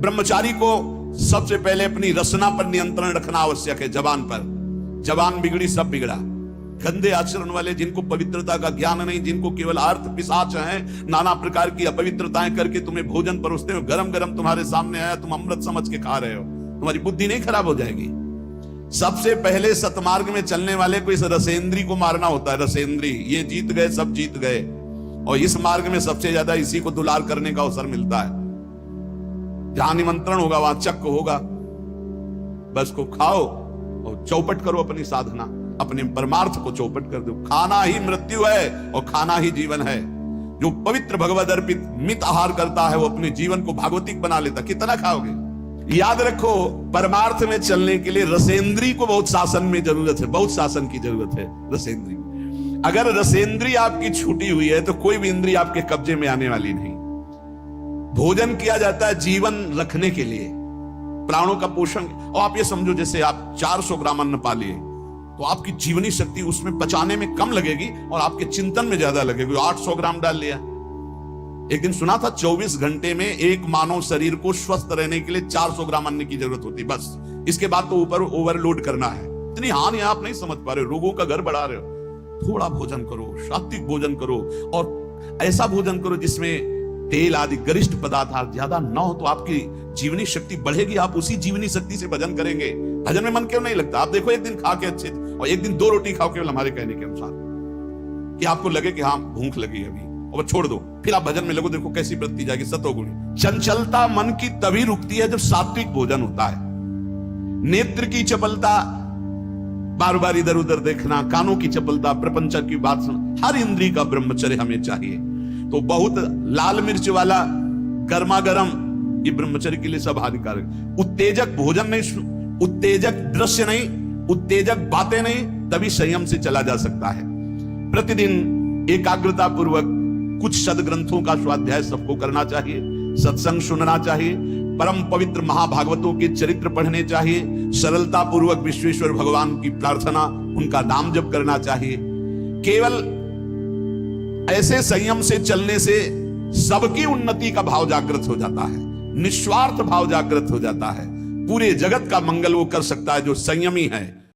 ब्रह्मचारी को सबसे पहले अपनी रसना पर नियंत्रण रखना आवश्यक है। जबान पर, जबान बिगड़ी सब बिगड़ा। गंदे आचरण वाले, जिनको पवित्रता का ज्ञान नहीं, जिनको केवल अर्थ पिशाच हैं, नाना प्रकार की अपवित्रताएं करके तुम्हें भोजन परोसते हो, गरम गरम तुम्हारे सामने आया, तुम अमृत समझ के खा रहे हो, तुम्हारी बुद्धि नहीं खराब हो जाएगी? सबसे पहले सतमार्ग में चलने वाले को इस रसेंद्री को मारना होता है। रसेंद्री, ये जीत गए, सब जीत गए। और इस मार्ग में सबसे ज्यादा इसी को दुलार करने का अवसर मिलता है। जहां निमंत्रण होगा वहां चक्क होगा, बस को खाओ और चौपट करो अपनी साधना, अपने परमार्थ को चौपट कर दो। खाना ही मृत्यु है और खाना ही जीवन है। जो पवित्र भगवद अर्पित मित आहार करता है वो अपने जीवन को भागवतिक बना लेता। कितना खाओगे? याद रखो, परमार्थ में चलने के लिए रसेंद्री को बहुत शासन में जरूरत है, बहुत शासन की जरूरत है। रसेंद्री, अगर रसेंद्री आपकी छूटी हुई है तो कोई भी इंद्री आपके कब्जे में आने वाली नहीं। भोजन किया जाता है जीवन रखने के लिए, प्राणों का पोषण। और आप ये समझो, जैसे आप 400 ग्राम अन्न पा लिए तो आपकी जीवनी शक्ति उसमें पचाने में कम लगेगी और आपके चिंतन में ज्यादा लगेगी। 800 ग्राम डाल लिया। एक दिन सुना था 24 घंटे में एक मानव शरीर को स्वस्थ रहने के लिए 400 ग्राम अन्न की जरूरत होती, बस। इसके बाद तो ऊपर ओवरलोड करना है। इतनी हानि आप नहीं समझ पा रहे हो, रोगों का घर बढ़ा रहे हो। थोड़ा भोजन करो, सात्विक भोजन करो, और ऐसा भोजन करो जिसमें तेल आदि गरिष्ठ पदार्थ ज्यादा न हो, तो आपकी जीवनी शक्ति बढ़ेगी। आप उसी जीवनी शक्ति से भजन करेंगे। भजन में मन क्यों नहीं लगता? आप देखो, एक दिन खा के अच्छे, और एक दिन 2 रोटी खाओ केवल हमारे कहने के अनुसार, कि आपको लगे कि हाँ भूख लगी अभी, और छोड़ दो, फिर आप भजन में लगो। देखो कैसी वृत्ति जाएगी, सतोगुणी। चंचलता मन की तभी रुकती है जब सात्विक भोजन होता है। नेत्र की चपलता, बार बार इधर उधर देखना, कानों की चपलता, प्रपंच की बात सुनना, हर इंद्री का ब्रह्मचर्य हमें चाहिए। तो बहुत लाल मिर्च वाला गर्मा गर्म ये ब्रह्मचर्य के लिए सब हानिकारक। उत्तेजक भोजन नहीं, उत्तेजक दृश्य नहीं, उत्तेजक बातें नहीं, तभी संयम से चला जा सकता है। प्रतिदिन एकाग्रता पूर्वक कुछ सदग्रंथों का स्वाध्याय सबको करना चाहिए, सत्संग सुनना चाहिए, परम पवित्र महाभागवतों के चरित्र पढ़ने चाहिए, सरलता पूर्वक विश्वेश्वर भगवान की प्रार्थना, उनका नाम जप करना चाहिए। केवल ऐसे संयम से चलने से सबकी उन्नति का भाव जागृत हो जाता है, निस्वार्थ भाव जागृत हो जाता है। पूरे जगत का मंगल वो कर सकता है जो संयमी है।